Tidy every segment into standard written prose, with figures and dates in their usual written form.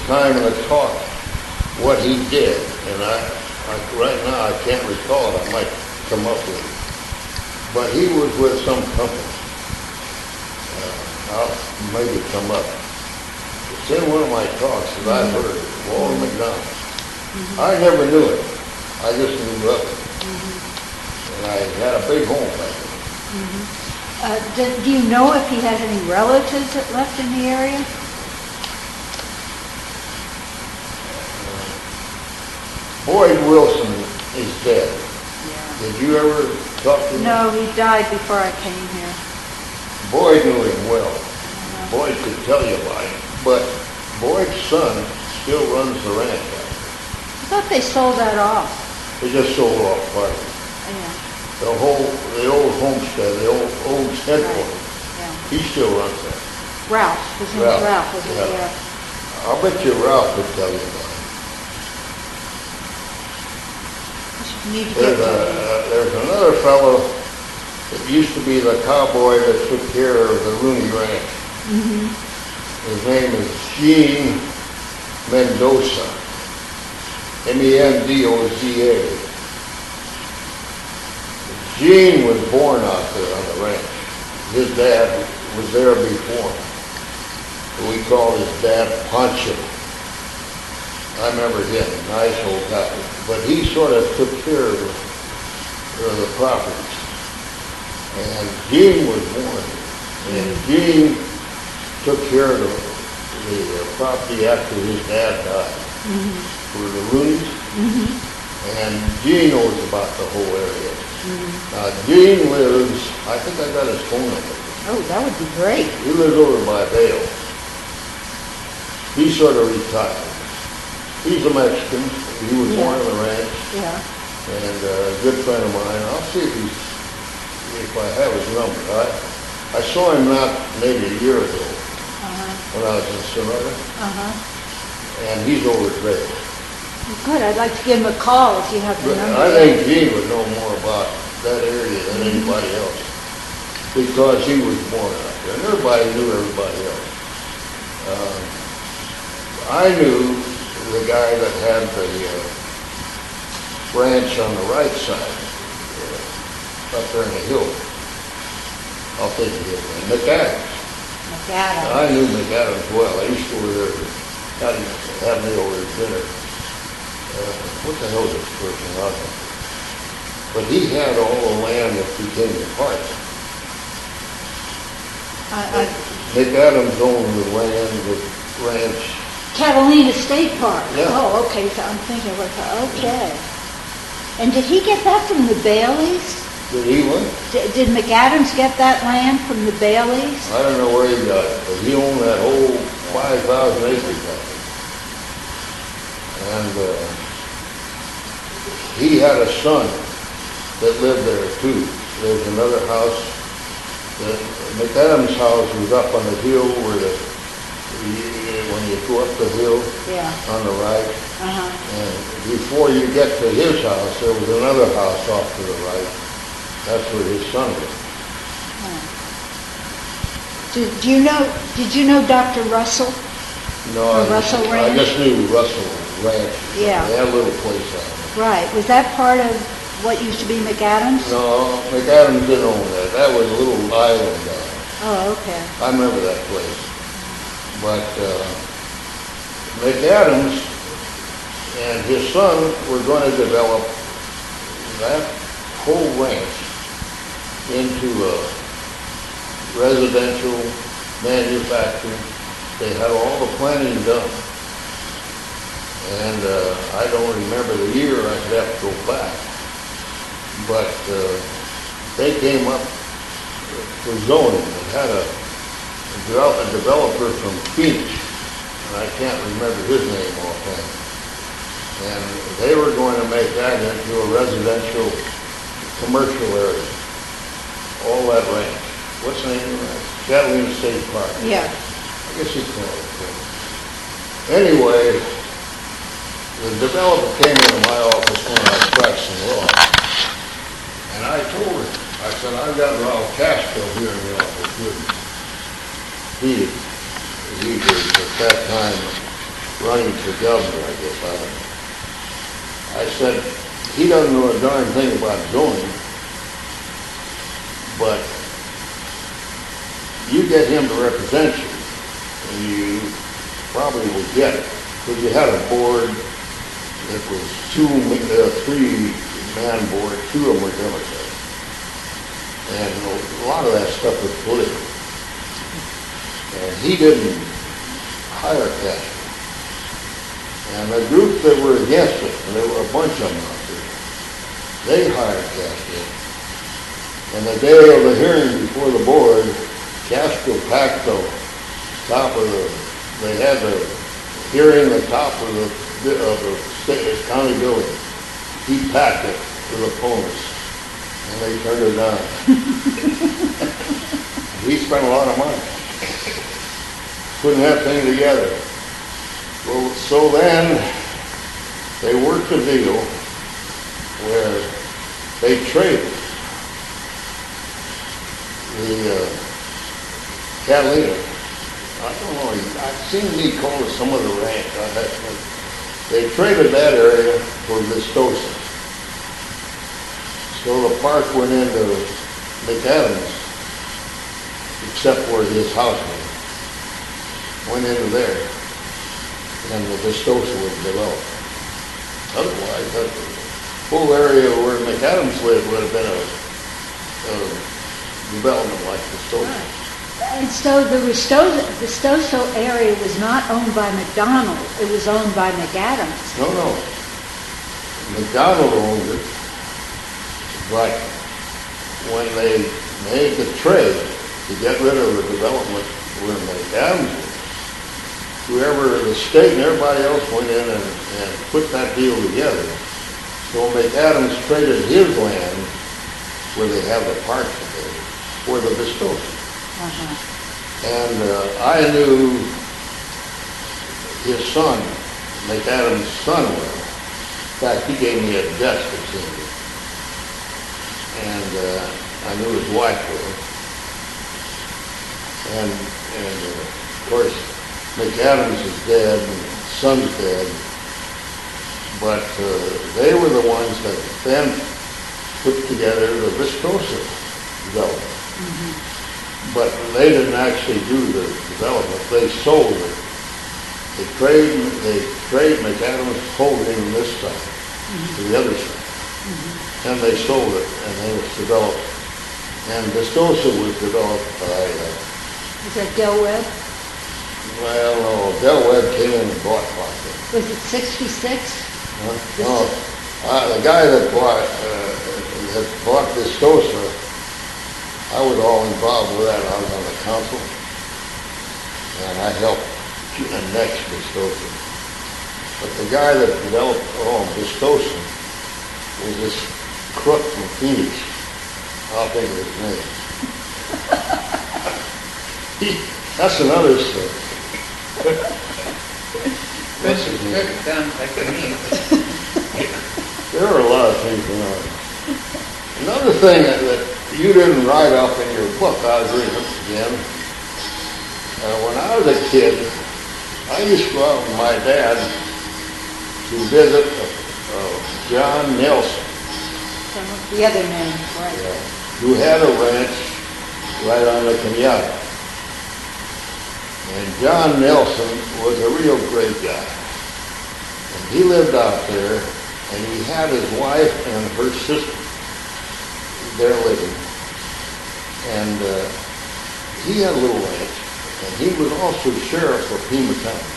time in the talk what he did, and right now I can't recall it. I might come up with it. But he was with some company. I'll maybe come up. It's in one of my talks that I've heard of, Walter McDonald. I never knew it. I just knew of it. And I had a big home back then. Do you know if he has any relatives that left in the area? Boyd Wilson is dead. Yeah. Did you ever talk to him? No, he died before I came here. Boyd knew him well. Boyd could tell you about him. But Boyd's son still runs the ranch out there. I thought they sold that off. They just sold off part of it. Yeah. The old homestead, the old headquarters. Yeah. He still runs that. Ralph. His name was Ralph, wasn't it? Yeah. Yeah. I'll bet you Ralph could tell you about it. You need to get There's another fellow that used to be the cowboy that took care of the Rooney Ranch. His name is Gene Mendoza. Mendoza. Gene was born out there on the ranch. His dad was there before. We called his dad Pancho. I remember him, nice old guy. But he sort of took care of the properties. And Gene was born. And Gene took care of the property after his dad died. For the Rooneys. And Gene knows about the whole area. Now Gene lives, I think I got his phone number. Oh, that would be great. He lives over by Vail. He sort of retired. He's a Mexican. He was born on the ranch. Yeah. And a good friend of mine. I'll see if I have his number. I saw him not maybe a year ago when I was in Sonora. And he's over at Vail. Good. I'd like to give him a call if you have the number. I think Gene would know more about that area than anybody else because he was born out there. And everybody knew everybody else. I knew the guy that had the ranch on the right side, up there in the hill. I'll think of his name, McAdams. McAdams. I knew McAdams well. I used to go there to have me over to dinner. What the hell is this person out there? But he had all the land that became the park. McAdams owned the land, the ranch. Catalina State Park. Yeah. Oh, okay. So I'm thinking, okay. And did he get that from the Baileys? Did he what? Did McAdams get that land from the Baileys? I don't know where he got it, but he owned that whole 5,000 acres back there. And he had a son that lived there too. There's another house. McAdams' house was up on the hill where when you go up the hill on the right. And before you get to his house, there was another house off to the right. That's where his son lived. Did you know Dr. Russell? No, I just knew Russell Ranch. Yeah. They had a little place out there. Right. Was that part of what used to be McAdams? No, McAdams didn't own that. That was a little island down there. Oh, okay. I remember that place. But McAdams and his son were going to develop that whole ranch into a residential manufacturing. They had all the planning done. And I don't remember the year, I'd have to go back. But they came up for zoning. They had a developer from Phoenix, and I can't remember his name offhand. And they were going to make that into a residential, commercial area. All that ranch. What's the name of that? Catalina State Park. Yeah. I guess it's called it. Anyway, the developer came into my office when I was practicing law. And I told him, I said, I've got Ralph Castro here in the office with me. He was at that time running for governor, I guess, I don't know. I said, he doesn't know a darn thing about zoning, but you get him to represent you, and you probably will get it. Because you had a board that was three-man board, two of them were Democrats. And a lot of that stuff was political. And he didn't hire Castro. And the group that were against it, and there were a bunch of them out there, they hired Castro. And the day of the hearing before the board, Castro packed the top of they had the hearing the top of the county building. He packed it with opponents, and they turned it down. He spent a lot of money. Putting that thing together. Well, so then they worked a deal where they traded the Catalina. I don't know, I've seen me call it some of the ranch. They traded that area for Vistoso. So the park went into McAdams, except where his house was. Went into there, and the Vistoso was developed. Otherwise, that whole area where McAdams lived would have been a development like Vistoso. And so the Vistoso area was not owned by McDonald, it was owned by McAdams. No. McDonald owned it, but when they made the trade to get rid of the development where McAdams was, whoever, the state and everybody else went in and put that deal together. So McAdams traded his land where they have the park today for the Vistoso. And I knew his son, McAdams' son, well. In fact, he gave me a desk at Cindy. And I knew his wife well. And of course, McAdams is dead, and his son's dead. But they were the ones that then put together the Vistoso development. But they didn't actually do the development. They sold it. They trade McAdams holding this side to the other side. And they sold it, and then it was developed. And Vistoso was developed by... Is that Del Webb? Well, no, Del Webb came in and bought part of it. Was it 66? No, the guy that bought Vistoso, I was all involved with that. I was on the council, and I helped annex Vistoso. But the guy that developed Vistoso was this crook from Phoenix. I'll think of his name. That's another story. What's his name? Sounds like a me. There are a lot of things going on. Another thing that you didn't write up in your book, I was reading it again. When I was a kid, I used to go out with my dad to visit John Nelson. The other name, right. Who had a ranch right on the Kenyatta. And John Nelson was a real great guy. And he lived out there, and he had his wife and her sister there living. And he had a little ranch, and he was also sheriff of Pima County.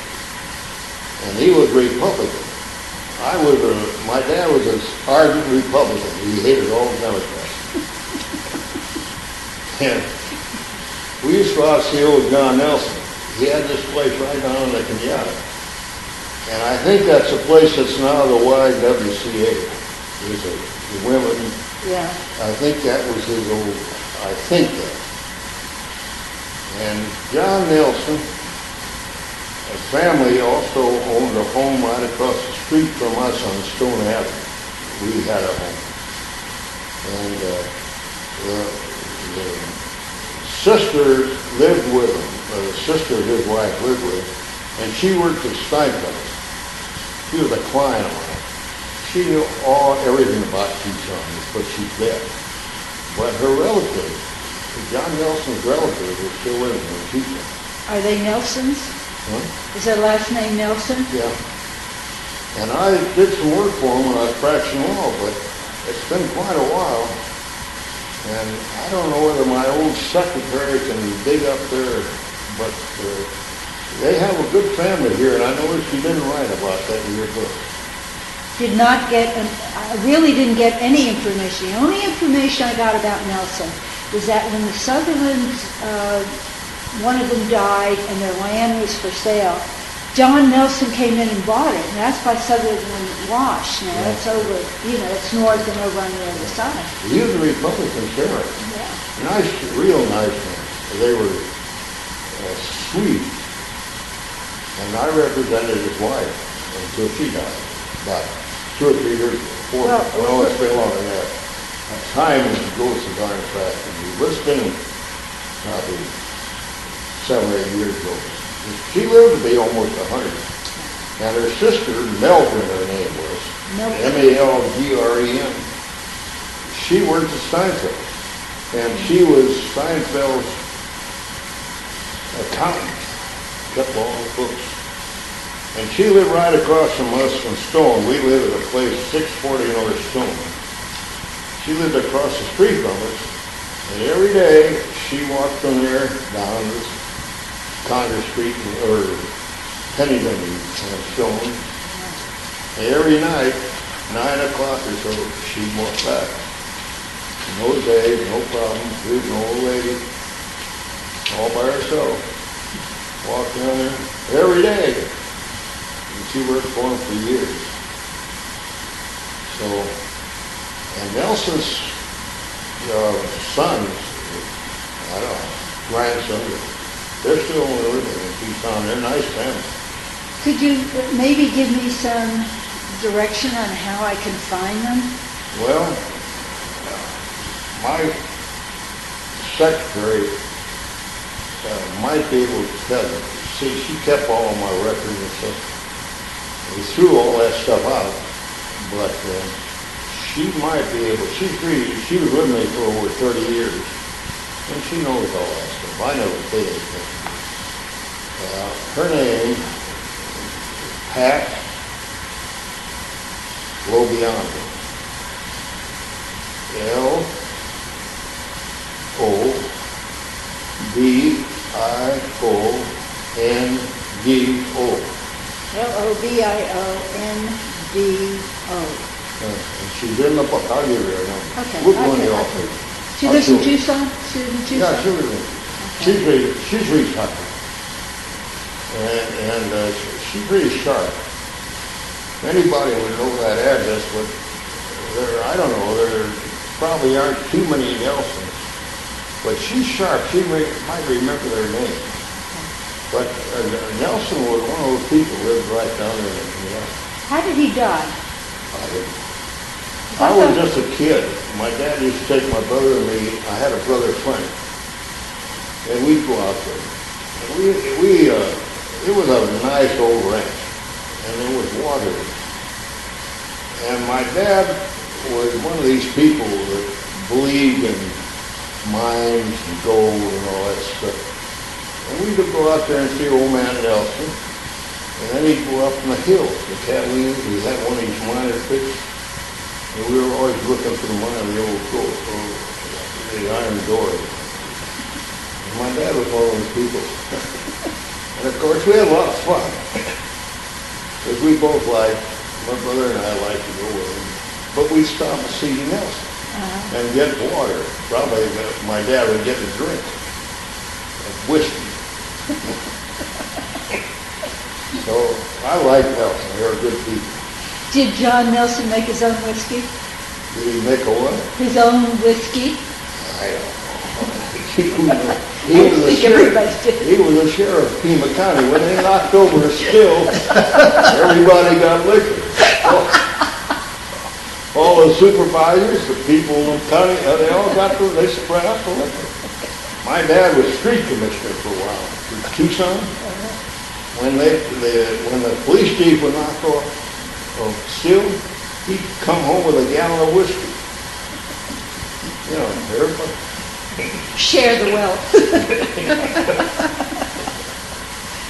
And he was Republican. My dad was an ardent Republican. He hated all the Democrats. And we used to go out to see old John Nelson. He had this place right down in the Kenyatta. And I think that's a place that's now the YWCA. There's the women. Yeah. I think that was his old, I think that. And John Nelson, a family also owned a home right across the street from us on Stone Avenue. We had a home. And the sister lived with him. The sister his wife lived with, And she worked at Steinfeld. She was a client of mine. She knew everything about Tucson, but she's dead. But her relative, John Nelson's relative, is still living in Tucson. Are they Nelsons? Huh? Is their last name Nelson? Yeah. And I did some work for him when I was practicing law, but it's been quite a while. And I don't know whether my old secretary can dig up there, but they have a good family here, and I noticed you didn't write about that in your book. Did not get, I really didn't get any information. The only information I got about Nelson was that when the Sutherlands, one of them died and their land was for sale, John Nelson came in and bought it, and that's by Sutherland Wash. Now, that's over, it's north and over on the other side. He was a Republican sheriff. Yeah. Nice, real nice man. They were sweet. And I represented his wife until she died, about 2 or 3 years before. Well, it's been longer than that. Time goes so darn fast. But it's been probably 7 or 8 years ago. She lived to be almost 100. And her sister, Melvin, her name was, Malgren. She worked at Steinfeld. And she was Steinfeld's accountant, kept all the books. And she lived right across from us from Stone. We lived at a place 640 North Stone. She lived across the street from us. And every day she walked from there down this Congress Street or Pennington and Stone. And every night, 9 o'clock or so, she'd walk back. No days, no problem. She was an old lady, all by herself. Walked down there every day. And she worked for him for years. So, and Nelson's sons, I don't know, grandsons, they're still living in Tucson. They're a nice family. Could you maybe give me some direction on how I can find them? Well, my secretary might be able to tell you. See, she kept all of my records and stuff. We threw all that stuff out, but she might be able. She was with me for over 30 years, and she knows all that stuff. I never say anything. Her name is Pat Lobianco. Lobiondo. Lobiondo. And she's in the book. I'll give her a number. Okay. Which one do you offer? She lives in Tucson? She lives in Tucson? Yeah, she lives in. Okay. She's retired. And she's pretty sharp. Anybody would know that address, but I don't know, there probably aren't too many Nelsons. But she's sharp. She might remember their name. But Nelson was one of those people who lived right down there in the How did he die? I was just a kid. My dad used to take my brother and me. I had a brother Frank. And we'd go out there. And it was a nice old ranch. And there was water. And my dad was one of these people that believed in mines and gold and all that stuff. And we would go out there and see old man Nelson. And then he'd go up in the hills, the Catalina. He had one of these miner pits. And we were always looking for the mine of the old gold, the iron door. And my dad was one of those people. And of course, we had a lot of fun. Because we both liked, my brother and I liked to go with him. But we'd stop at see Nelson and get water. Probably my dad would get a drink of whiskey. So I like Nelson. They were good people. Did John Nelson make his own whiskey? Did he make a what? His own whiskey? I don't know. He was the sheriff of Pima County. When they knocked over a still, everybody got liquor. All the supervisors, the people in the county, they all they spread out the liquor. My dad was street commissioner for a while in Tucson. when the police chief would knock off steal, he'd come home with a gallon of whiskey. You know, everybody. Share the wealth.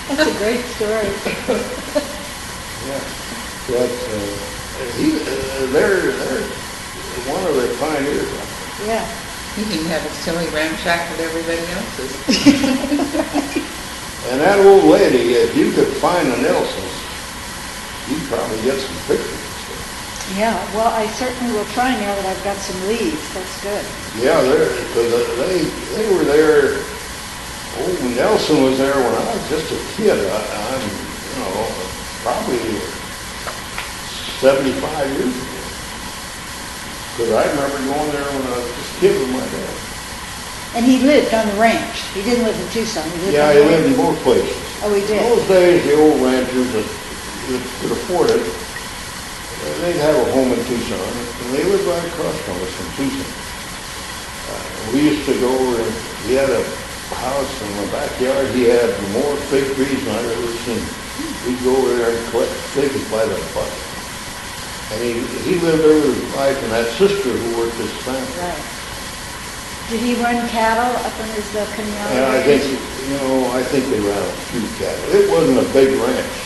That's a great story. Yeah, but they're one of the pioneers. Yeah. He didn't have a silly ramshack with everybody else's. And that old lady, if you could find the Nelsons, you'd probably get some pictures. Yeah, well, I certainly will try now that I've got some leads. That's good. Yeah, because they were there. Old Nelson was there when I was just a kid. I'm, probably 75 years ago. Because I remember going there when I was just a kid with my dad. And he lived on the ranch. He didn't live in Tucson. He lived Yeah, on he the lived in ranch. both places. Oh, he In did? those days, the old ranchers that could afford it, they'd have a home in Tucson, and they lived right across from us in Tucson. We used to go over, and he had a house in the backyard. He had more fig trees than I've ever seen. We'd go over there and collect figs by the bucket. And he lived there with his wife and that sister who worked his family. Right. Did he run cattle up in his canal? And I think they ran a few cattle. It wasn't a big ranch,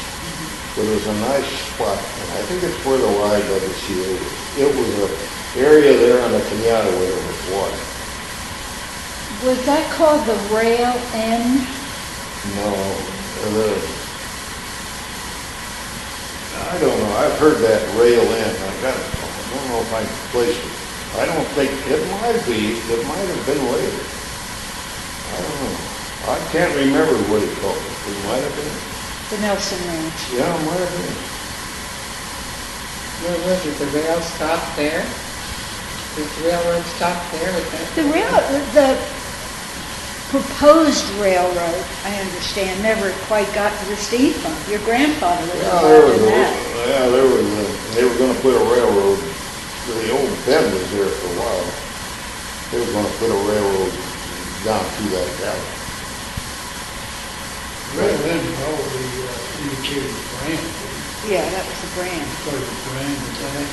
but it was a nice spot. And I think it's where the YWCA was. It was an area there on the canal where there was water. Was that called the Rail Inn? No, I don't know. I've heard that rail in. I don't know if I can place it. I don't think it might be. It might have been later. I don't know. I can't remember what he called it. It might have been. The Nelson Ranch. Yeah, it might have been. Where was it? The rail stopped there? Did the railroad stop there with that? The proposed railroad, I understand, never quite got to the steam pump. Your grandfather was involved in that. They were going to put a railroad. The old Bend was there for a while. They were going to put a railroad down through that valley. Rail Inn probably indicated the brand. Yeah, that was the brand. Probably the brand, the name.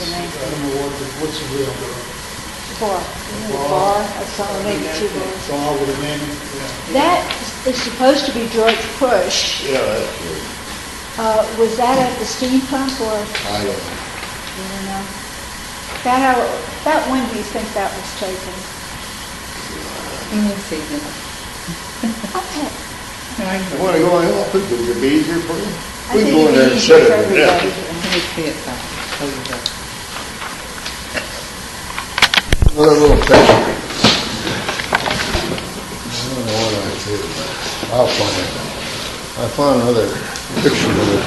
The name. I don't know what's the real Bar. Bar. I saw maybe two bars. bar with a name. Yeah. That is supposed to be George Pusch. Yeah, that's good. Was that at the steam pump or? I don't know. You don't know? About when do you think that was taken? In the season. Okay. You want to go in? Would it be easier for you? I We think can go in there it'd and be sit easier at for the everybody. desk. Let me see it now. Oh, you go. Another little picture. I don't know what I did, but I'll find it. I found another picture of it.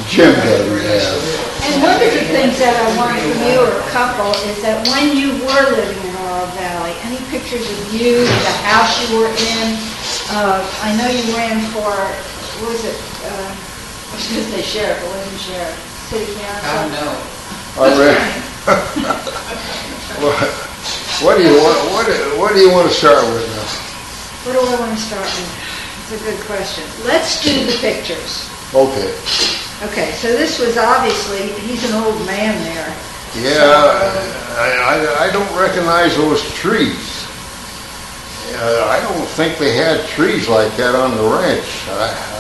Jim doesn't have. And one of the things that I want from you or a couple is that when you were living in Oro Valley, any pictures of you, the house you were in, I know you ran for, what was it, I was going to say sheriff, it wasn't sheriff, city council. Oh, no. I read. What do you want to start with now? What do I want to start with? It's a good question. Let's do the pictures. Okay. Okay, so this was obviously, he's an old man there. Yeah, I don't recognize those trees. I don't think they had trees like that on the ranch.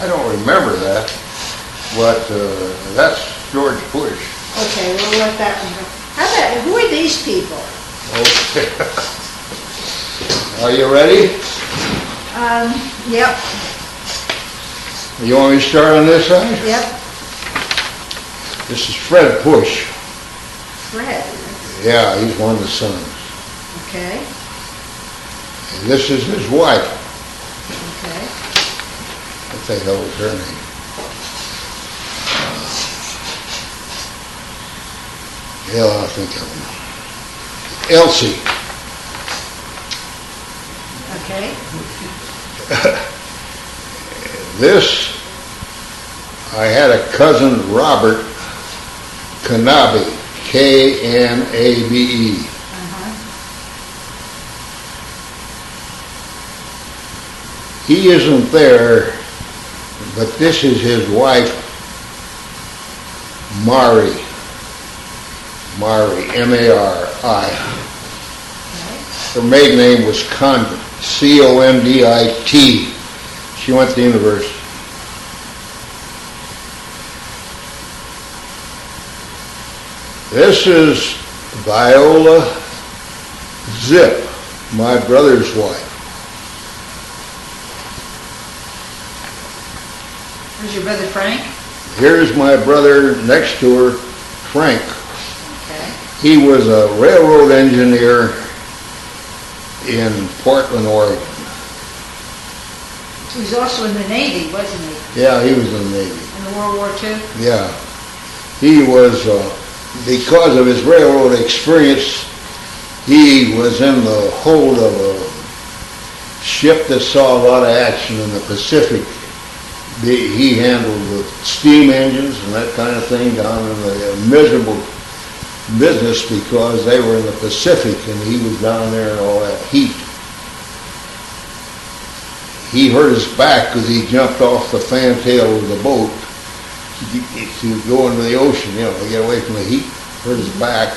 I don't remember that. But that's George Pusch. Okay, we'll let that one go. How about, who are these people? Okay. Are you ready? Yep, You want me to start on this side? yep. This is Fred Pusch. Fred, Yeah, he's one of the sons. okay, And this is his wife. okay. What the hell was her name? Hell, I think of her. Elsie. Okay, This, I had a cousin, Robert Knabe, Knabe. uh-huh, He isn't there, But this is his wife, Mari. Mari, M-A-R-I. Her maiden name was Condit, C-O-N-D-I-T. She went to university. This is Viola Zipf, my brother's wife. Where's your brother Frank? Here's my brother next to her, Frank. Okay. He was a railroad engineer in Portland, Oregon. He was also in the Navy, wasn't he? Yeah, he was in the Navy. In the World War II? Yeah. He was, because of his railroad experience, he was in the hold of a ship that saw a lot of action in the Pacific. He handled the steam engines and that kind of thing down in the miserable business because they were in the Pacific and he was down there in all that heat. He hurt his back because he jumped off the fantail of the boat to go into the ocean, to get away from the heat. Hurt his back.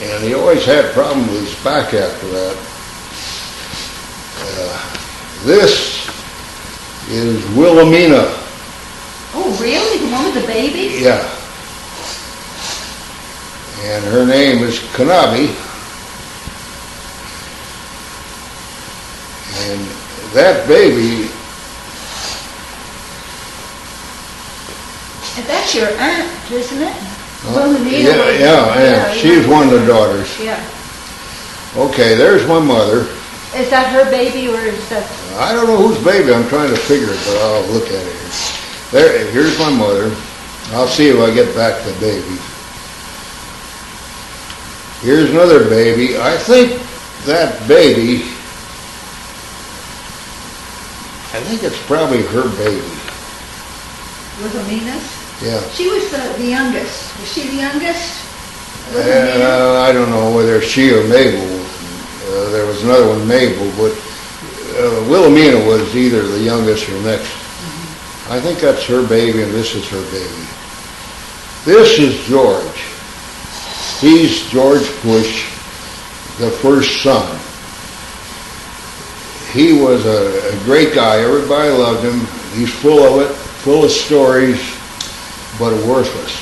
And he always had problems with his back after that. This is Wilhelmina. Oh, really? The one with the baby? Yeah. And her name is Knabe. And that baby, And that's your aunt, isn't it? yeah, she's one of the daughters. Yeah. Okay, there's my mother. Is that her baby or is that... I don't know whose baby, I'm trying to figure it, but I'll look at it here. Here's my mother. I'll see if I get back the baby. Here's another baby. I think that baby, I think it's probably her baby. Wilhelmina's? Yeah. She was the youngest. Was she the youngest? Wilhelmina? I don't know whether she or Mabel. There was another one, Mabel, but Wilhelmina was either the youngest or next. Mm-hmm. I think that's her baby, and this is her baby. This is George. He's George Pusch, the first son. He was a great guy. Everybody loved him. He's full of it, full of stories, but worthless.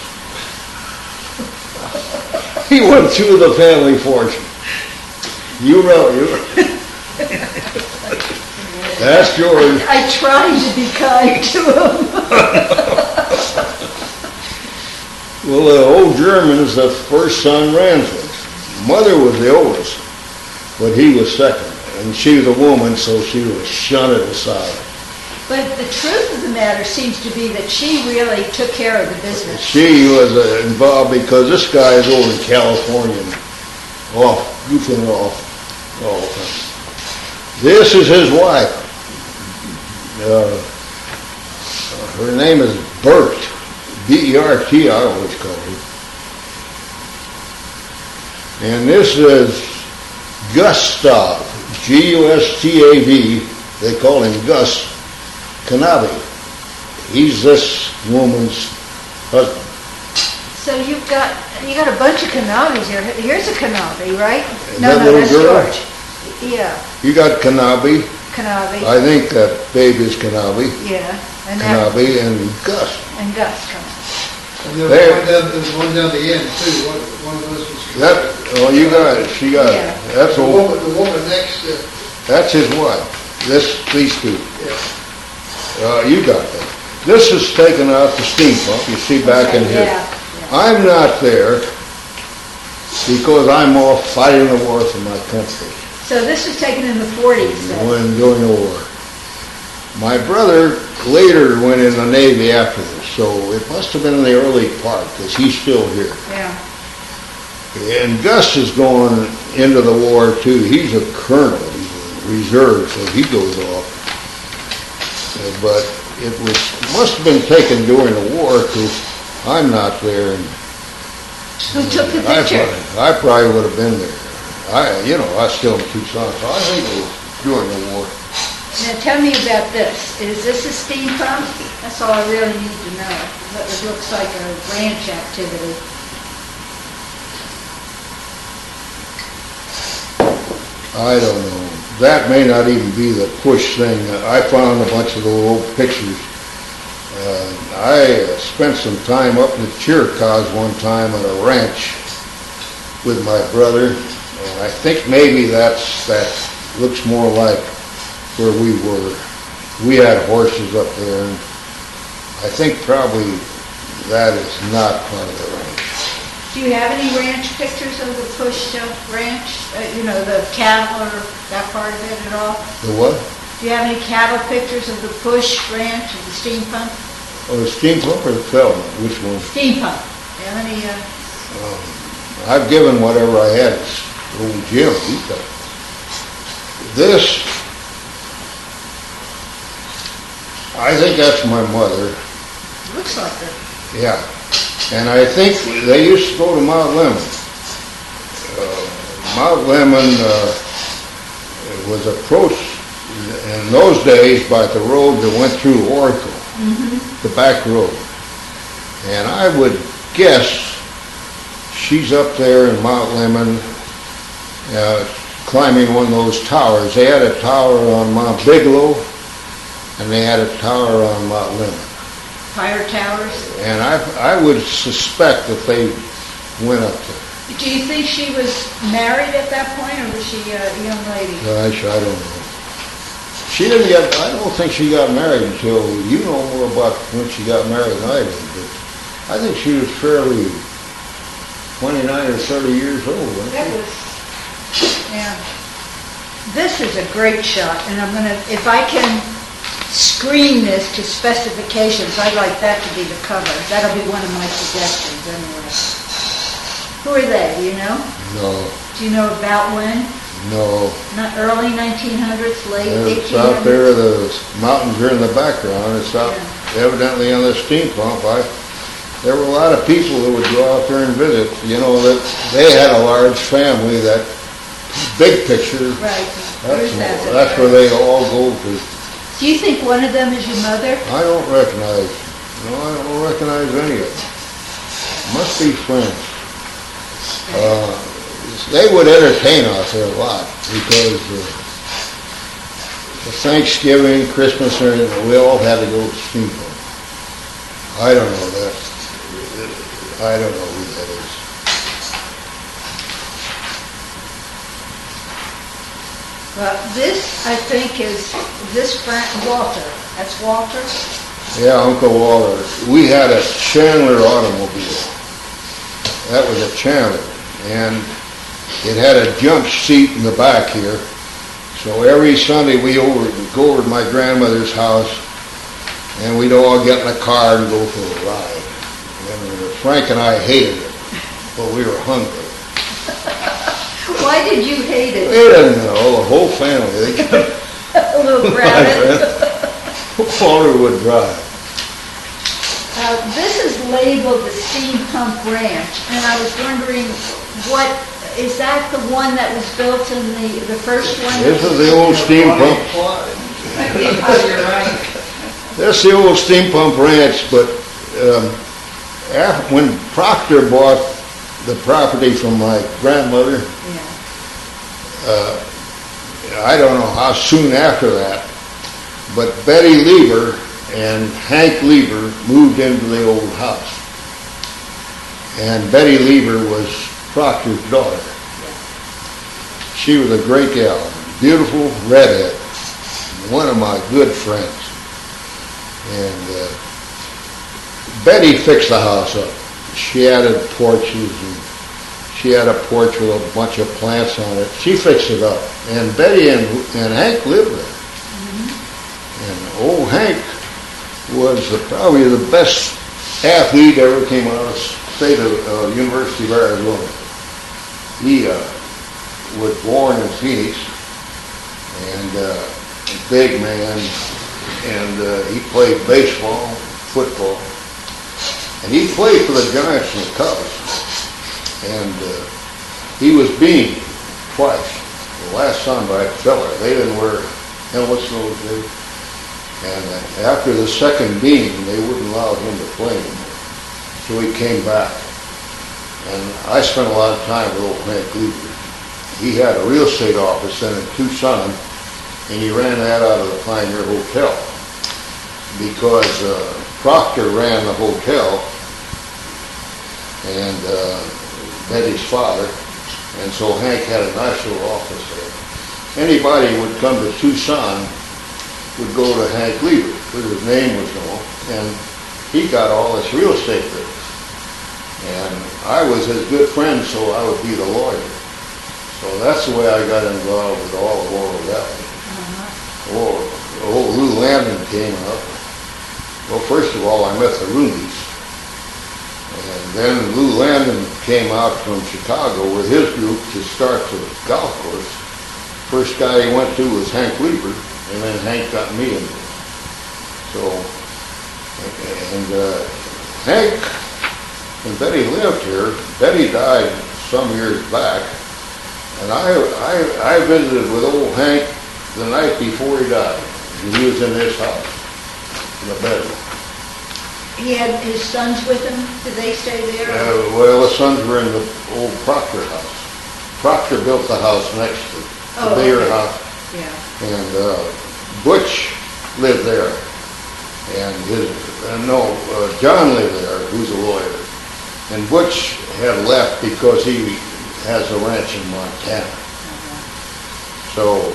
He went through the family fortune. You know. That's George. I tried to be kind to him. Well, the old Germans, the first son ran things. Mother was the oldest, but he was second. And she was a woman, so she was shunted aside. But the truth of the matter seems to be that she really took care of the business. She was involved because this guy is over in California, goofing off all the time. This is his wife. Her name is Bert, B-E-R-T, I always call her. And this is Gustav, G-U-S-T-A-V, they call him Gus Knabe. He's this woman's husband. So you got a bunch of Knabes here. Here's a Knabe, right? Is that little that's girl? George. Yeah, You got Knabe. Knabe. I think that baby's Knabe. Yeah, and Knabe and Gus. and Gus Knabe. And there's one down the end too, one of those was... You got it, she got Yeah. it. That's The woman next to, that's his wife. These two. yeah. You got that. This is taken out the steam pump, you see back in here. Yeah. I'm not there because I'm off fighting the war for my country. So this was taken in the 40s then? When during the war. My brother later went in the Navy after this, so it must have been in the early part because he's still here. Yeah. And Gus is going into the war too. He's a colonel, he's a reserve, so he goes off. But it must have been taken during the war because I'm not there. And Who took the picture? I probably would have been there. I still in Tucson, so I think it was during the war. Now tell me about this. Is this a steam pump? That's all I really need to know. It looks like a ranch activity. I don't know. That may not even be the Pusch thing. I found a bunch of the old pictures. I spent some time up in the Chiricahuas one time on a ranch with my brother, and I think maybe that looks more like where we were. We had horses up there, and I think probably that is not part of the ranch. Do you have any ranch pictures of the Pusch ranch? The cattle or that part of it at all? The what? Do you have any cattle pictures of the Pusch ranch and the steam pump? Oh, the steam pump or the Feldman? Which one? Steam pump. Do you have any, I've given whatever I had to old Jim. He's got this. I think that's my mother. looks like it. Yeah. And I think they used to go to Mount Lemon. Mount Lemon was approached in those days by the road that went through Oracle, the back road. And I would guess she's up there in Mount Lemon climbing one of those towers. They had a tower on Mount Bigelow, and they had a tower on Mount Lemon. Fire towers? And I would suspect that they went up there. Do you think she was married at that point, or was she a young lady? Gosh, I don't know. She didn't get, I don't think she got married until, you know more about when she got married than I did, but I think she was fairly 29 or 30 years old, wasn't That she? was, yeah. This is a great shot, and I'm gonna, if I can screen this to specifications, I'd like that to be the cover. That'll be one of my suggestions anyway. Who are they, do you know? No, Do you know about when? no. Not early 1900s, late 1800s? It's out there, the mountains are in the background, it's out evidently on the steam pump. There were a lot of people who would go out there and visit, you know, that they had a large family, that big picture, Right. that's where they all go to. Do you think one of them is your mother? I don't recognize any of them. Must be friends. They would entertain out there a lot because Thanksgiving, Christmas, and we all had to go to steam pump. I don't know that. I don't know who that is. Well, this, I think, is this Walter. That's Walter? Yeah, Uncle Walter. We had a Chandler automobile. That was a Chandler. And it had a jump seat in the back here. So every Sunday we'd go over to my grandmother's house, and we'd all get in a car and go for a ride. And Frank and I hated it, but we were hungry. Why did you hate it? They didn't know, the whole family. They got A little crowded. Walter would drive. This is labeled the Steam Pump Ranch, and I was wondering, what, is that the one that was built in the first one? This is the old steam pump. You're right. That's the old steam pump ranch, but when Proctor bought the property from my grandmother, Yeah. I don't know how soon after that, but Betty Lever and Hank Lever moved into the old house. And Betty Lever was Proctor's daughter. She was a great gal, beautiful redhead, one of my good friends. And Betty fixed the house up. She added porches, and she had a porch with a bunch of plants on it. She fixed it up. And Betty and Hank lived there. And old Hank was probably the best athlete ever came out of state of University of Arizona. He was born in Phoenix, and a big man, and he played baseball, football, and he played for the Giants and the Cubs. And he was beamed twice. The last son by a fella. They didn't wear helmets those days. And after the second beam, they wouldn't allow him to play anymore. So he came back. And I spent a lot of time with old Hank Zipf. He had a real estate office then in Tucson, and he ran that out of the Pioneer Hotel. Because Proctor ran the hotel, and Betty's father, and so Hank had a nice little office there. Anybody who would come to Tucson would go to Hank Zipf, because his name was known, and he got all this real estate business. And I was his good friend, so I would be the lawyer. So that's the way I got involved with all of Oro Valley. Old Lou Landon came up. Well, first of all, I met the Rooneys. And then Lou Landon came out from Chicago with his group to start the golf course. First guy he went to was Hank Zipf, and then Hank got me into it. So, and Hank and Betty lived here. Betty died some years back, and I visited with old Hank the night before he died. And he was in his house, in the bedroom. He had his sons with him? Did they stay there? Well, the sons were in the old Proctor house. Proctor built the house next to the bigger house. Yeah. And Butch lived there. And John lived there, who's a lawyer. And Butch had left because he has a ranch in Montana. So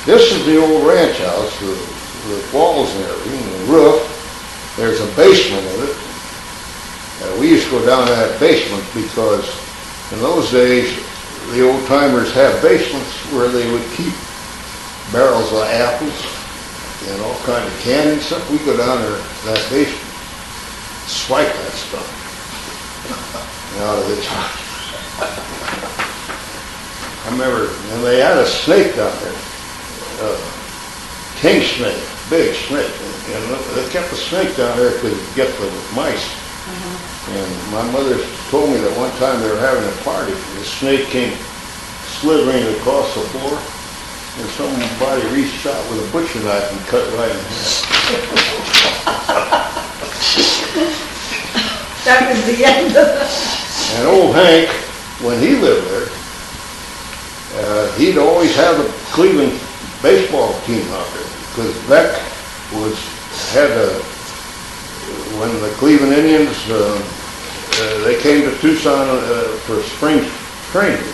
this is the old ranch house, the walls and everything, the roof. There's a basement in it. We used to go down to that basement because in those days the old timers had basements where they would keep barrels of apples and all kind of candy and stuff. We go down there to that basement, swipe that stuff out of the top. I remember, and they had a snake down there, king snake, big snake. And they kept the snake down there to get the mice. And my mother told me that one time they were having a party, and the snake came slithering across the floor, and somebody reached out with a butcher knife and cut it right in half. That was the end of it. And old Hank, when he lived there, he'd always have the Cleveland baseball team out there, because Beck when the Cleveland Indians, they came to Tucson for spring training.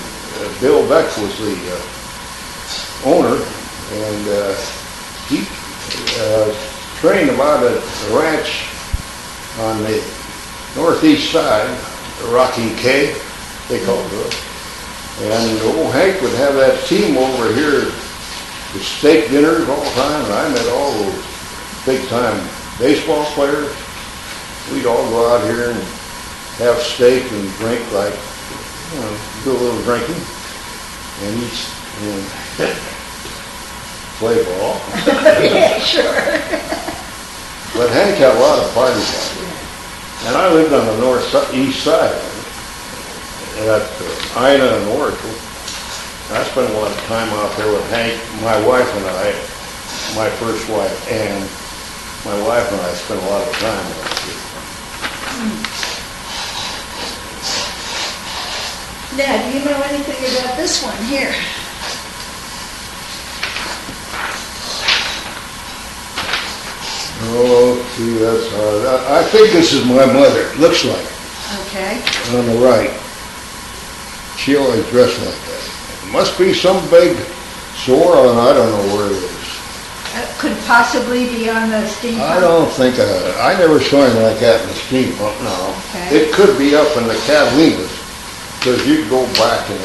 Bill Beck was the owner, and he trained about a ranch on the northeast side, Rocky K, they called it. And old Hank would have that team over here to steak dinners all the time, and I met all those big-time baseball players. We'd all go out here and have steak and drink, like, do a little drinking, and eat and play ball. Yeah, sure. But Hank had a lot of parties out there. And I lived on the east side at Ina and Oracle. I spent a lot of time out there with Hank, my wife and I, my first wife, and my wife and I spent a lot of time out there. Now, do you know anything about this one here? Oh, see, that's hard. I think this is my mother, it looks like, Okay. on the right. She always dressed like that. It must be some big sore on, I don't know where it is. Could possibly be on the steam pump? I don't think, I never saw anything like that in the steam pump, no. Okay. It could be up in the Catalinas, because you go back and,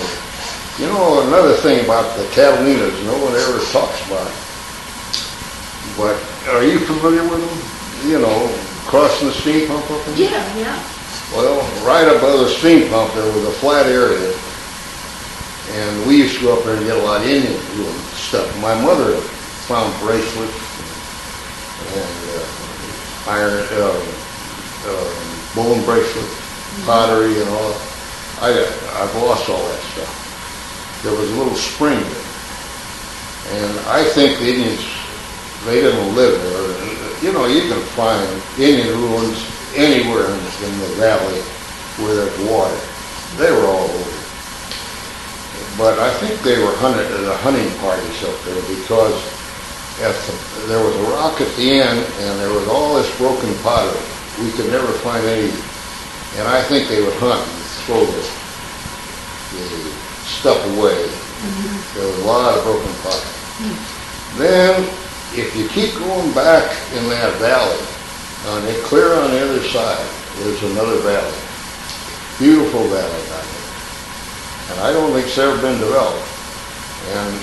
you know, another thing about the Catalinas, no one ever talks about it. But are you familiar with them? You know, crossing the steam pump up in there? Yeah. Well, right above the steam pump, there was a flat area, and we used to go up there and get a lot of Indians doing stuff. My mother found bracelets and iron, bone bracelets, pottery and all. I've lost all that stuff. There was a little spring there, And I think the Indians, they didn't live there. You know, you can find Indian ruins anywhere in the valley where there's water. They were all over. But I think they were the hunting parties up there because there was a rock at the end and there was all this broken pottery. We could never find any. And I think they would hunt and throw the stuff away. There was a lot of broken pottery. Then, if you keep going back in that valley, clear on the other side, there's another valley. Beautiful valley down there. And I don't think it's ever been developed. And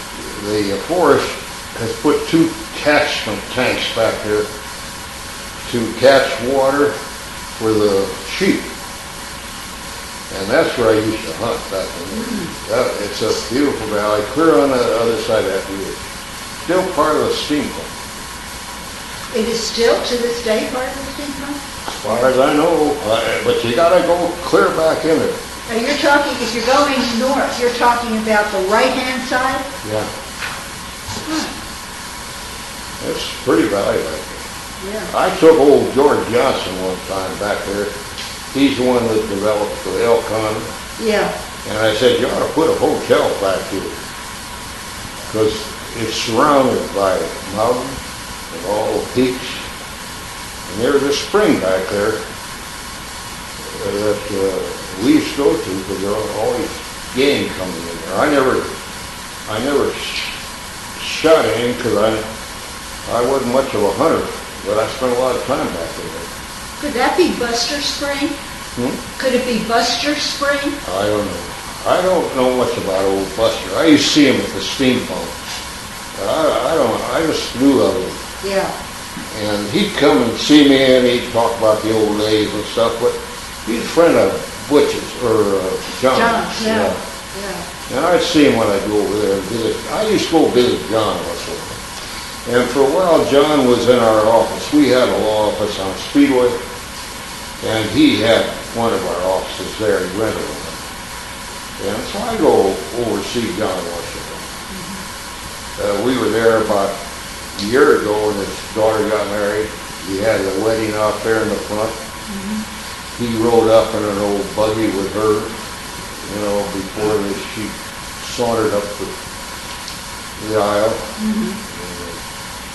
the forest has put 2 catchment tanks back there to catch water for the sheep. And that's where I used to hunt back then. It's a beautiful valley, clear on the other side of that ridge. Still part of the steam pump. It is still to this day part of the steam pump? As far as I know, but you gotta go clear back in there. Now you're talking, if you're going north, you're talking about the right-hand side? Yeah. It's pretty valley back there. Yeah. I took old George Johnson one time back there. He's the one that developed the elk hunt. Yeah. And I said, you ought to put a hotel back here. Because it's surrounded by mountains and all peaks. And there's a spring back there that we used to go to because there was always game coming in there. I never shot any because I wasn't much of a hunter, but I spent a lot of time back there. Could that be Buster Spring? Could it be Buster Spring? I don't know. I don't know much about old Buster. I used to see him at the steam pump. I just knew of him. Yeah. And he'd come and see me and he'd talk about the old days and stuff, but he's a friend of Butch's, or John. Yeah. And I'd see him when I'd go over there and visit. I used to go visit John once in a while. And for a while, John was in our office. We had a law office on Speedway, and he had one of our offices there. He rented one. And so I go over to see John once in a while. We were there about a year ago when his daughter got married. He had a wedding out there in the front. He rode up in an old buggy with her, you know, before she sauntered up the aisle.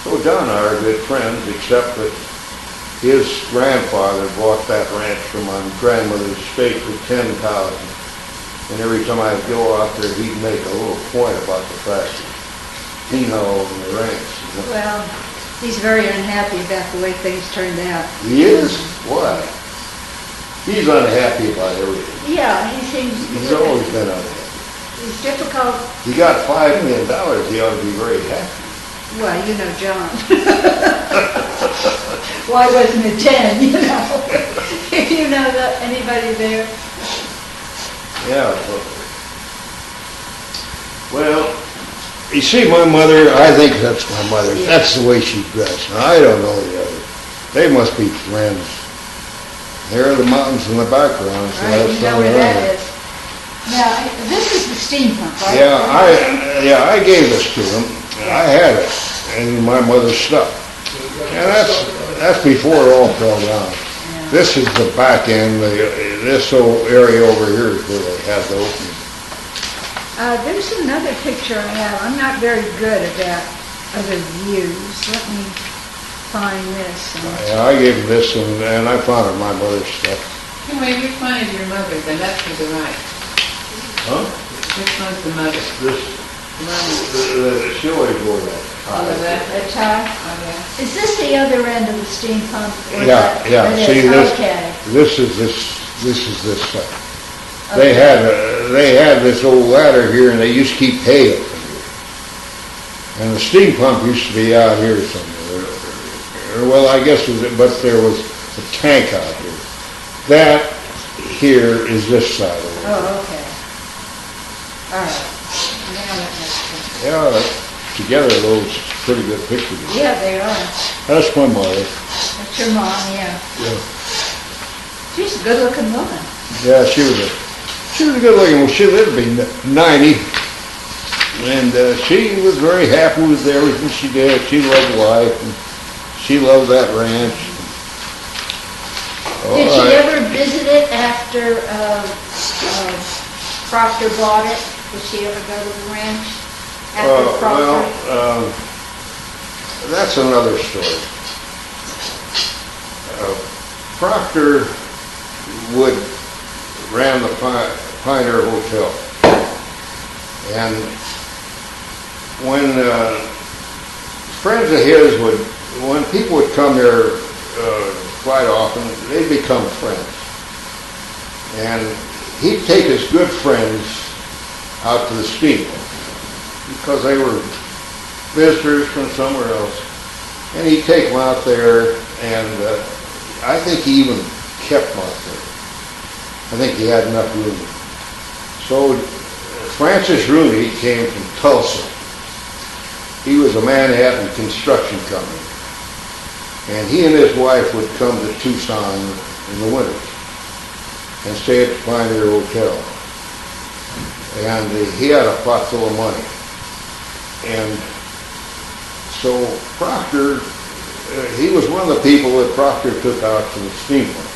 So John and I are good friends, except that his grandfather bought that ranch from my grandmother's estate for $10,000. And every time I'd go out there, he'd make a little point about the fact that he owned the ranch. You know? Well, he's very unhappy about the way things turned out. He is? Why? He's unhappy about everything. Yeah, he seems... He's always been unhappy. It's difficult. He got $5 million. He ought to be very happy. Well, you know John. Why wasn't it 10, you know? If you know anybody there. Yeah. Well, you see, my mother, I think that's my mother. Yeah. That's the way she dressed. Now, I don't know the other. They must be friends. There are the mountains in the background. So Right, that's you know somewhere where that around. is. Now, this is the steam pump, right? Yeah, I gave this to them. I had it in my mother's stuff. And that's before it all fell down. Yeah. This is the back end. This whole area over here is where they had the opening. There's another picture I have. I'm not very good about other views. Let me find this. Yeah, I gave them this, and I found it in my mother's stuff. Anyway, which one is your mother? Then that's to the right. Huh? Which one's the mother? She always wore that. On the left? The tie. Okay. Is this the other end of the steam pump? Or Yeah, that- yeah. it See, is? Okay. this is this stuff. Okay. They had this old ladder here, and they used to keep hay up in here. And the steam pump used to be out here somewhere. Well, I guess, but there was a tank out here. That here is this side of it. Oh, okay. All right. Now that makes sense. Yeah, together those pretty good pictures. Yeah, they are. That's my mother. That's your mom, yeah. Yeah. She's a good-looking woman. Yeah, she was a good looking one. She lived to be 90. And she was very happy with everything she did. She loved life, and she loved that ranch. All Did she right. ever visit it after Proctor bought it? Did she ever go to the ranch after Proctor? Well, that's another story. Proctor ran the Pioneer Hotel, and when friends of his when people would come here quite often, they'd become friends. And he'd take his good friends out to the steamboat because they were visitors from somewhere else. And he'd take them out there, and I think he even kept them out there. I think he had enough room. So Francis Rooney came from Tulsa. He was a Manhattan construction company. And he and his wife would come to Tucson in the winters and stay at the Pioneer Hotel. And he had a pot full of money. And so Proctor, he was one of the people that Proctor took out to the steam pump.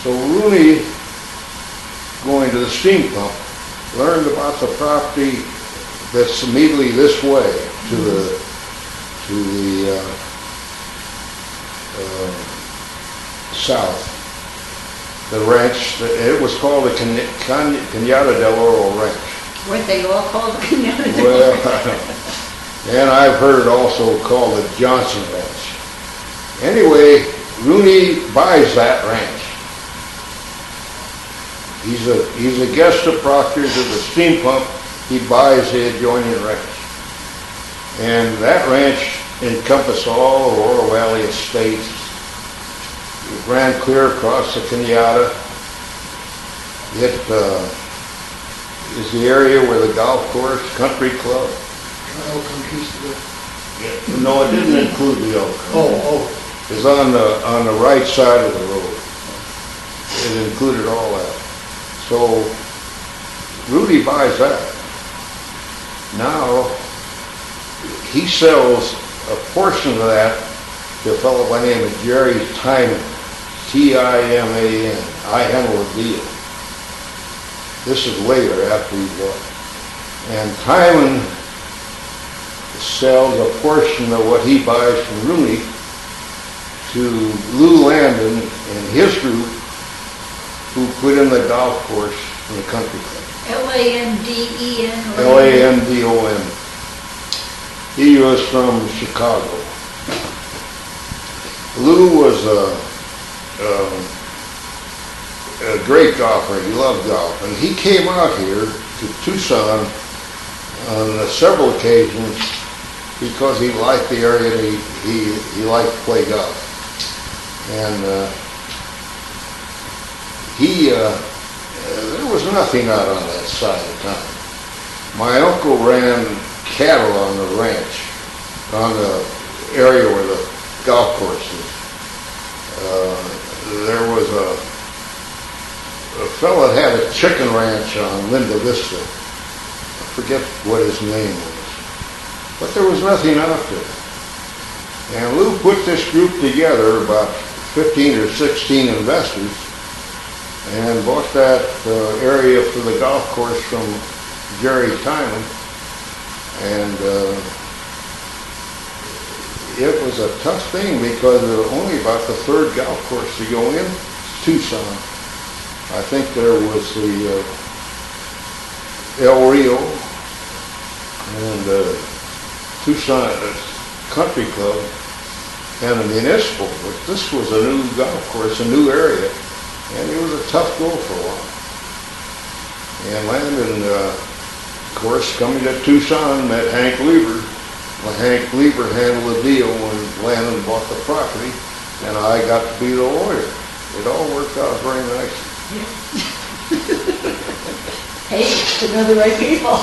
So Rooney, going to the steam pump, learned about the property that's immediately this way to the south. The ranch, it was called the Cañada del Oro Ranch. Weren't they all called the Canada? Well, and I've heard it also called the Johnson Ranch. Anyway, Rooney buys that ranch. He's a guest of Proctor's at the steam pump. He buys the adjoining ranch. And that ranch encompassed all of Oro Valley estates. It ran clear across the Cañada. It is the area where the golf course, country club. Elk Conquistador. No, it didn't include the Elk. Oh. It's on the right side of the road. It included all that. So Rudy buys that. Now he sells a portion of that to a fellow by the name of Jerry Timan, Timan. I handle the deal. This is later after he bought. And Timan sells a portion of what he buys from Rooney to Lou Landon and his group, who put in the golf course in the country club. Landon. Landon. He was from Chicago. Lou was a great golfer. He loved golf. And he came out here to Tucson on several occasions because he liked the area and he liked to play golf. And there was nothing out on that side of town. My uncle ran cattle on the ranch, on the area where the golf course is. There was a fellow that had a chicken ranch on Linda Vista. I forget what his name was. But there was nothing out there. And Lou put this group together, about 15 or 16 investors, and bought that area for the golf course from Jerry Timon. And it was a tough thing because it was only about the third golf course to go in, Tucson. I think there was the El Rio and Tucson Country Club and a municipal, but this was a new golf course, a new area, and it was a tough go for a while. And Landon, of course, coming to Tucson, met Hank Lieber. Well, Hank Lieber handled the deal when Landon bought the property, and I got to be the lawyer. It all worked out very nicely. Hey, to know the right people.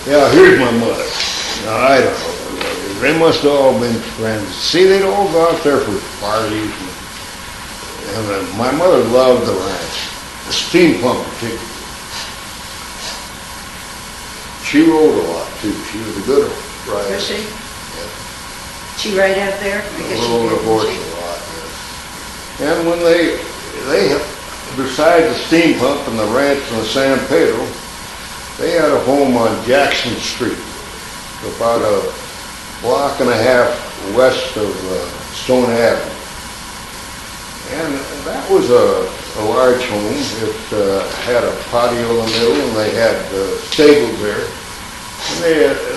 Yeah, here's my mother. Now, I don't know. They must have all been friends. See, they'd all go out there for parties. And my mother loved the ranch, the steam pump particularly. She rode a lot too. She was a good rider. Was she? Yeah. She ride out there? I guess she Rode a did, horse didn't she? a lot, yes. And when they besides the steam pump and the ranch and the San Pedro, they had a home on Jackson Street, about a block and a half west of Stone Avenue. And that was a large home. It had a patio in the middle, and they had stables there. And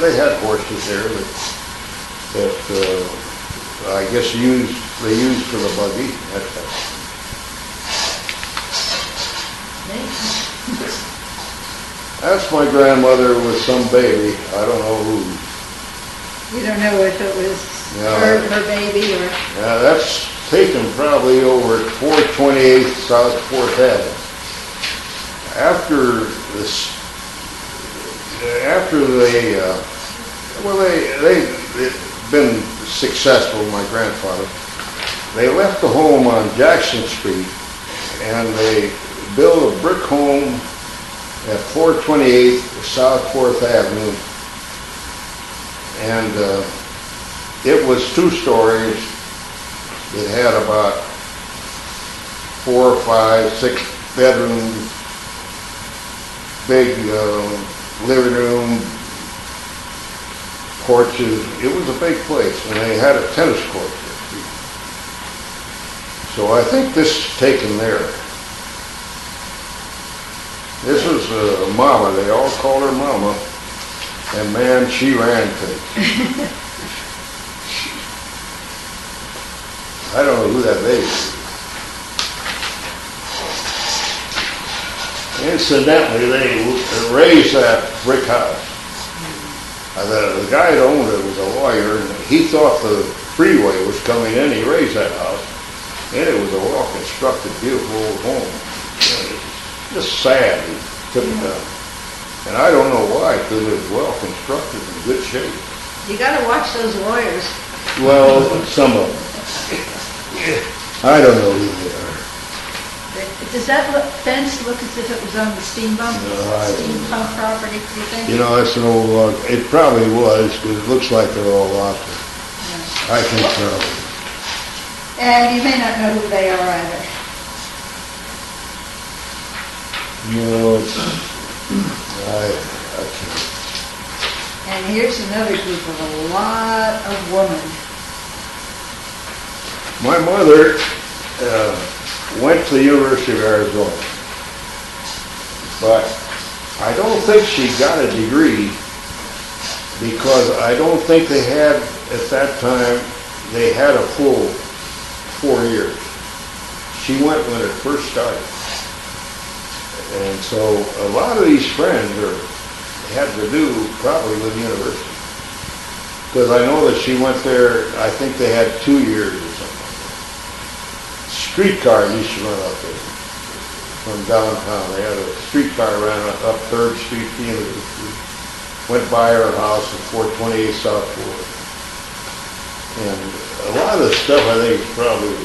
they had horses there that I guess they used for the buggy. That's my grandmother with some baby. I don't know who. You don't know if it was her baby or... Yeah, that's taken probably over at 428 South 4th Avenue. After they'd been successful, my grandfather, they left the home on Jackson Street and they built a brick home at 428 South 4th Avenue. And it was 2 stories. It had about 4 or 5, 6 bedrooms, big living room, porches. It was a big place, and they had a tennis court there too. So I think this is taken there. This was Mama. They all called her Mama, and man, she ran things. I don't know who that baby is. Incidentally, they raised that brick house. The guy that owned it was a lawyer, and he thought the freeway was coming in. He raised that house, and it was a well-constructed, beautiful old home. Just sad he took it down. And I don't know why, because it was well-constructed in good shape. You gotta watch those lawyers. Well, some of them. I don't know who they are. Does that fence look as if it was on the steam pump property, do you think? You know, that's an old log. It probably was, because it looks like they're all out there. Yeah. I think so. And you may not know who they are either. You know, it's, I can't. And here's another group of a lot of women. My mother went to the University of Arizona, but I don't think she got a degree because I don't think they had, at that time, they had a full 4 years. She went when it first started. And so a lot of these friends had to do probably with the university. Because I know that she went there, I think they had 2 years or something. Streetcar used to run up there from downtown. They had a streetcar ran up 3rd Street to the University. Went by her house at 428 South 4th. And a lot of the stuff I think is probably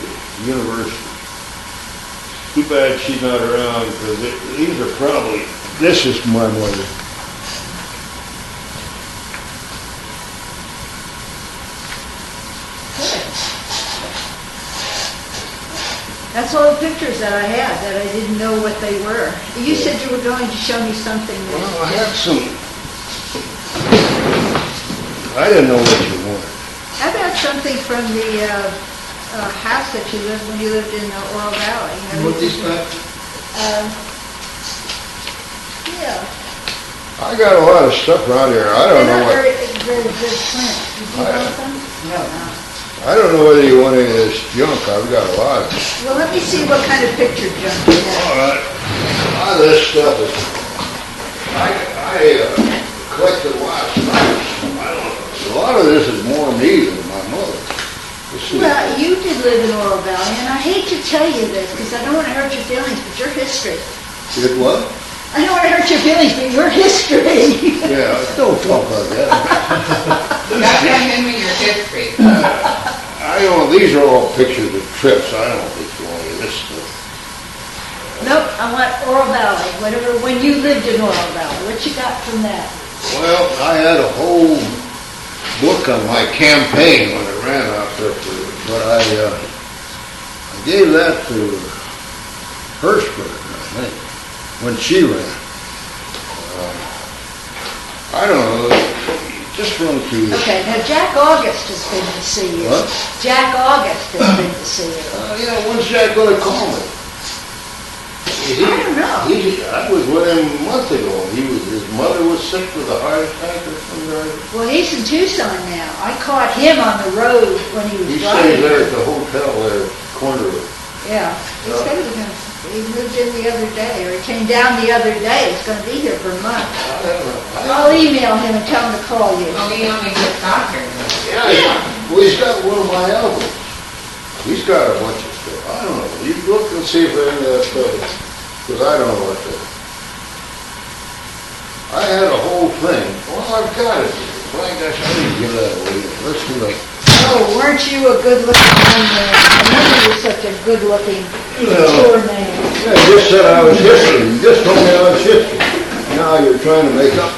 university. Too bad she's not around because these are probably, this is my mother. That's all the pictures that I had, that I didn't know what they were. You said you were going to show me something. Well, I had some, I didn't know what you wanted. How about something from the house that you lived when you lived in Oro Valley? What these back? Yeah. I got a lot of stuff around here. I don't know what, They're print. Did you want them? No. I don't know whether you want any of this junk. I've got a lot of it. Well, let me see what kind of picture junk you have. All right. A lot of this stuff is, I collected a lot of stuff. I don't know. A lot of this is more me than my mother. Well, you did live in Oro Valley, and I hate to tell you this, because I don't want to hurt your feelings, but your history. Did what? I don't want to hurt your feelings, but your history. Yeah, don't talk about that. Not come in with your history. I don't, these are all pictures of trips. I don't think you want any of this stuff. Nope, I want Oro Valley, whatever, when you lived in Oro Valley. What you got from that? Well, I had a whole book on my campaign when I ran out there but I gave that to Hirschberg, I think, when she ran. I don't know, just run through this. Okay, now Jack August has been to see you. What? Jack August has been to see you. Yeah, when's Jack gonna call me? I don't know. I was with him a month ago. His mother was sick with a heart attack or something. Well, he's in Tucson now. I caught him on the road when he was He driving. stays there at the hotel there, corner of. Yeah, he's going to be. He moved in the other day, or he came down the other day. He's going to be here for a month. I don't know. I'll email him and tell him to call you. Oh, he only just got here. Yeah, well, he's got one of my albums. He's got a bunch of stuff. I don't know. You look and see if any of that stuff is, because I don't know what to. I had a whole thing. Well, I've got it. Well, gosh, I need to give that away. Let's do like. Oh, weren't you a good-looking young man? I remember you were such a good-looking, mature man. Yeah, you just said I was history. You just told me I was history. Now you're trying to make up.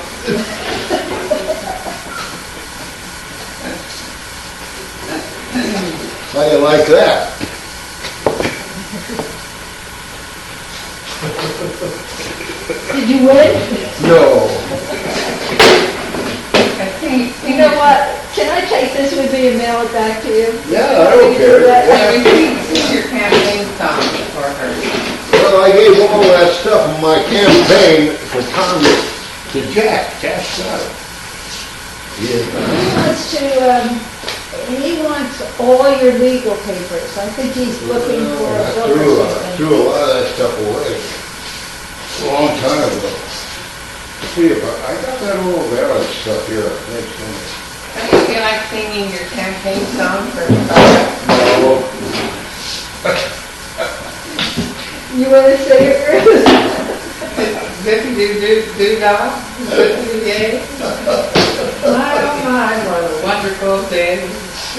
How do you like that? Did you win? No. You know what? Can I take this with me and mail it back to you? Yeah, I don't care. I received your campaign song for her. Well, I gave all that stuff in my campaign for Congress to Jack. Jack's got it. Yeah. He wants all your legal papers. I think he's looking for a I book or something. threw a lot of that stuff away a long time ago. See if I got that Oro Valley stuff here, I think. Don't you feel like singing your campaign song for her? No. You want to say it, Bruce? Zippy-doo-doo-doo-dah, zippy-yay. My, oh my, what a wonderful day. I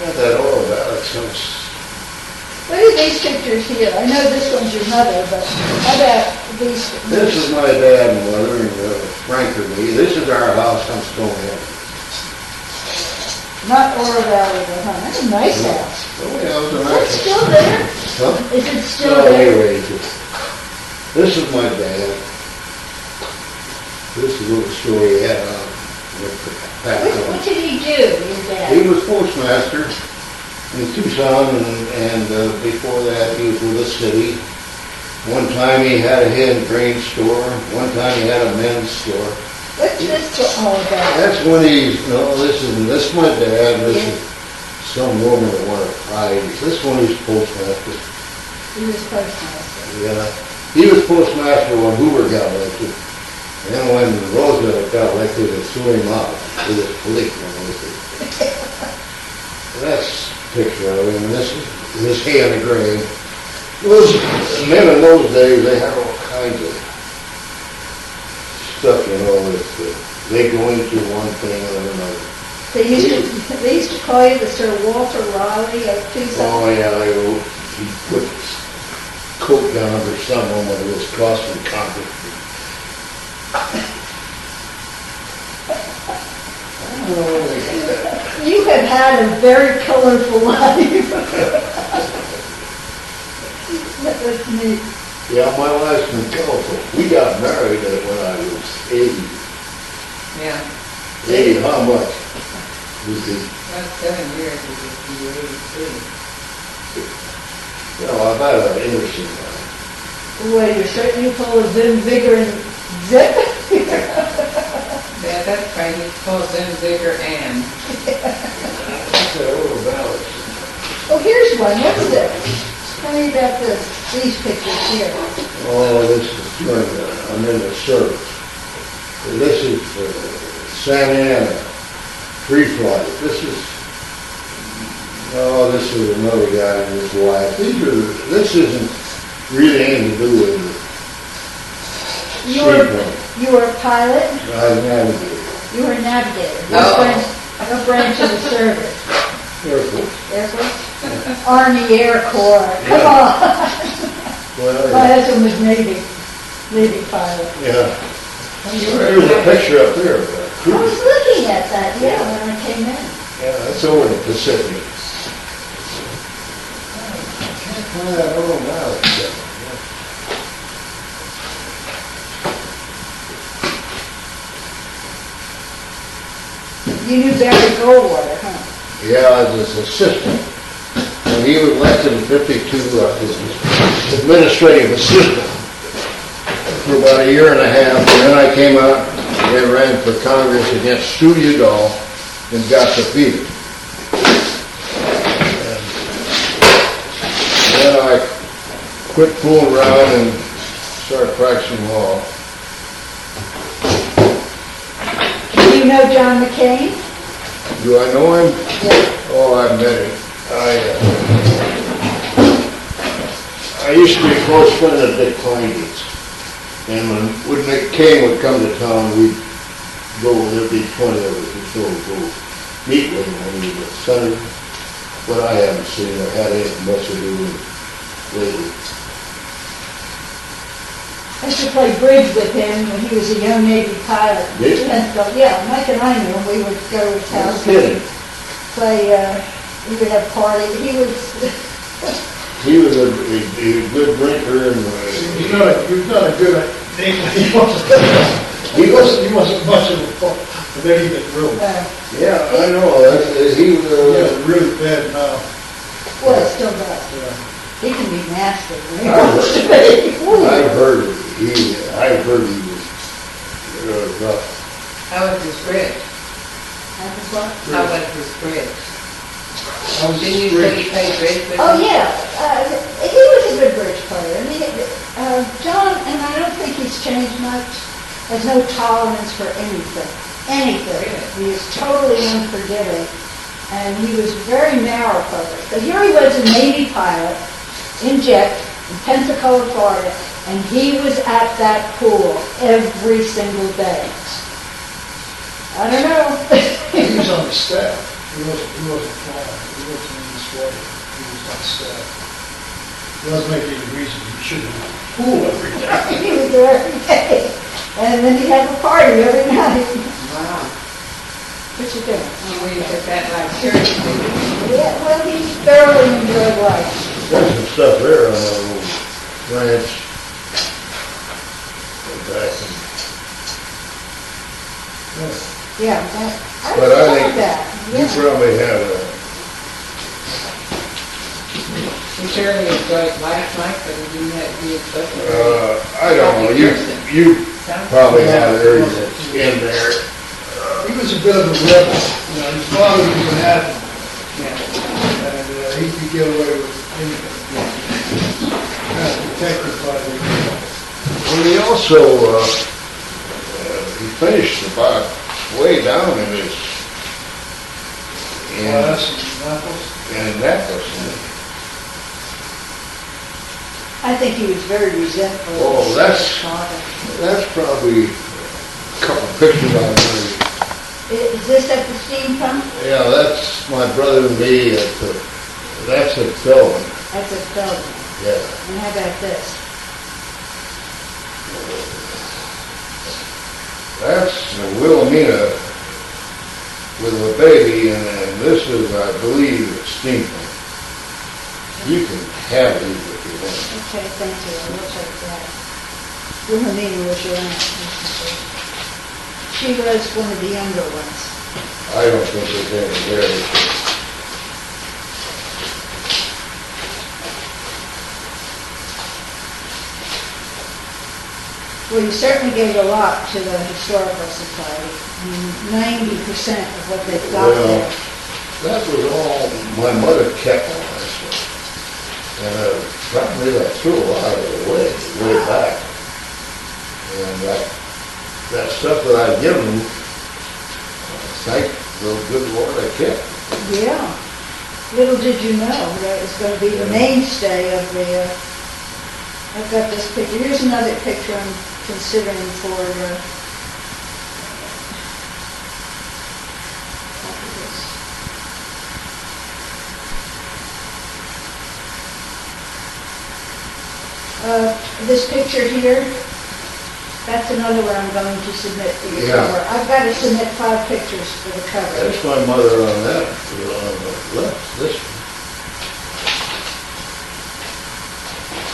got that Oro Valley stuff. Look at these pictures here. I know this one's your mother, but how about these? This is my dad and mother and Frank and me. This is our house on Stonehenge. Not Oro Valley, but huh? That's a nice house. Oh, yeah, it was a Is it nice. still there? Huh? Is it still No, there? anyway, this is my dad. This is a little story he had with the What did he do, your dad? He was postmaster in Tucson, and before that he was with the city. One time he had a head and grain store. One time he had a men's store. What's this all about? That's when this is my dad. This is some woman that wanted pride. This one he's postmaster. He was postmaster. Yeah, he was postmaster when Hoover got elected. And then when Roosevelt got elected, they threw him out with his policeman with it. That's a picture of him. This is his hand of grain. Those men in those days, they had all kinds of stuff, that they go into one thing or another. They used to call you the Sir Walter Raleigh of Tucson. Oh yeah, he put his coat down under someone when he was crossing Congress. I don't know where they get that. You have had a very colorful life. That's neat. Yeah, my life's been colorful. We got married when I was 80. Yeah, 80, how much? Was it, that's 7 years, it was you 83. I've had an interesting life. Well, you're certainly full of vim, vigor, and zip. Yeah, that's right, he's full of them, vigor, and. That's a little balance. Oh, here's one. What's this? Tell me about these pictures here. Oh, this is good. I'm in the service. This is Santa Ana, free flight. This is another guy and his wife. This isn't really anything to do with it. You were a pilot? I navigated. You were a navigator. Oh. What branch of the service? Air Force. Air Force? Army Air Corps. Come on. Well, My husband was Navy. Navy pilot. Yeah. There's a picture up there of that I cruise. was looking at that, yeah, when I came in. Yeah, that's over the Pacific. Can't find that Oro Valley stuff. You knew Barry Goldwater, huh? Yeah, as his assistant. When he was elected in 52, his administrative assistant for about a year and a half. And then I came out and ran for Congress against Stu Udall and got defeated. And then I quit fooling around and started practicing law. Do you know John McCain? Do I know him? Yeah. Oh, I've met him. I used to be a close friend of Dick Kleindienst. And when McCain would come to town, we'd go, there'd be 20 of us or so, go meet with him when he was senator. But I haven't seen or had anything much to do with lately. I used to play bridge with him when he was a young Navy pilot. Did you? Yeah, Mike and I knew him. We would go to his No house kidding. and play, we would have parties. He was a good drinker and He's not a good at he wasn't much of a lady that ruled. yeah, I know. He He has was. a really bad mouth. well, still does. Yeah. He can be nasty when he I wants to be. I've heard he was rough. How was his bridge? That was what? How was his bridge? I was Didn't you say you played bridge with him? Oh, yeah, he was a good bridge player. I mean, John, and I don't think he's changed much, has no tolerance for anything. He is totally unforgiving, and he was very narrow focused. But here he was a Navy pilot in jet in Pensacola, Florida, and he was at that pool every single day. I don't know. He was on the staff. He wasn't flying. He wasn't in the squadron. He was on staff. It doesn't make any reason he shouldn't have a pool every day. He was there every day, and then he'd have a party every night. Wow. What you doing? Well, you took that like seriously. Yeah, well, he thoroughly enjoyed life. There's some stuff there on that old ranch. Back in. Yeah, But I think that. you Yeah. probably have a, You surely enjoyed life, Mike, but you didn't have to be a I don't know, you probably have areas in there. He was a bit of a rebel. You know, his father was an admiral, Yeah. and he could get away with anything. Kind of protected by the, Well, he also, he finished about way down in his, class and apples. in Annapolis. I think he was very resentful. of Oh, his that's- father. That's probably a couple pictures on there. Is this at the steam pump? Yeah, that's my brother and me that's at Philbin, That's at Belgium. yeah. And how about this? That's Wilhelmina with a baby, and this is, I believe, a steam pump. You can have these if you want. Okay, thank you. I will check that. Wilhelmina was your aunt. She was one of the younger ones. I don't think there's any there. Well, you certainly gave a lot to the Historical Society. I mean, 90% of what they've got Well, there. that was all my mother kept all that stuff. And probably I threw a lot of it away, way back. And that stuff that I'd given them, thank the good Lord I kept. Yeah. Little did you know that it's going to be the mainstay of the, I've got this picture. Here's another picture I'm considering for, this picture here That's another one I'm going to submit for the Yeah. cover. I've got to submit 5 pictures for the cover. That's my mother on that, on the left, this one.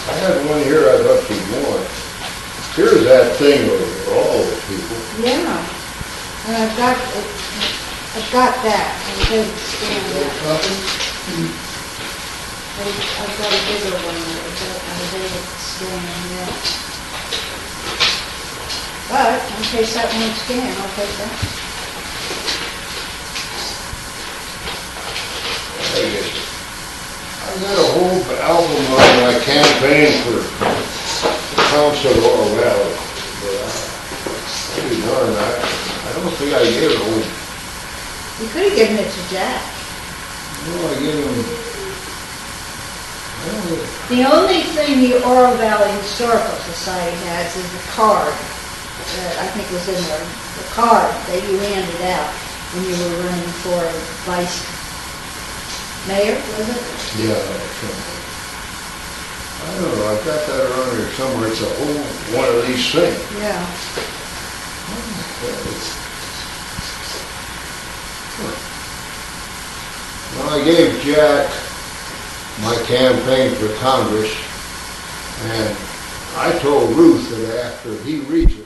I had one here I thought she'd want. Here's that thing over all those people. Yeah, and I've got that. I was able to scan that. I've got a bigger one that I was able to scan, yeah. But in case that won't scan, I'll take that. I got a whole album on my campaign for council of Oro Valley. But I'll be darned, I don't think I gave it away. You could have given it to Jack. No, I gave him, I don't know. The only thing the Oro Valley Historical Society has is a card that I think was in there. The card that you handed out when you were running for vice mayor, was it? Yeah, I don't know, I've got that around here somewhere, it's a whole one of these things. Yeah. Well, I gave Jack my campaign for Congress, and I told Ruth that after he reads it,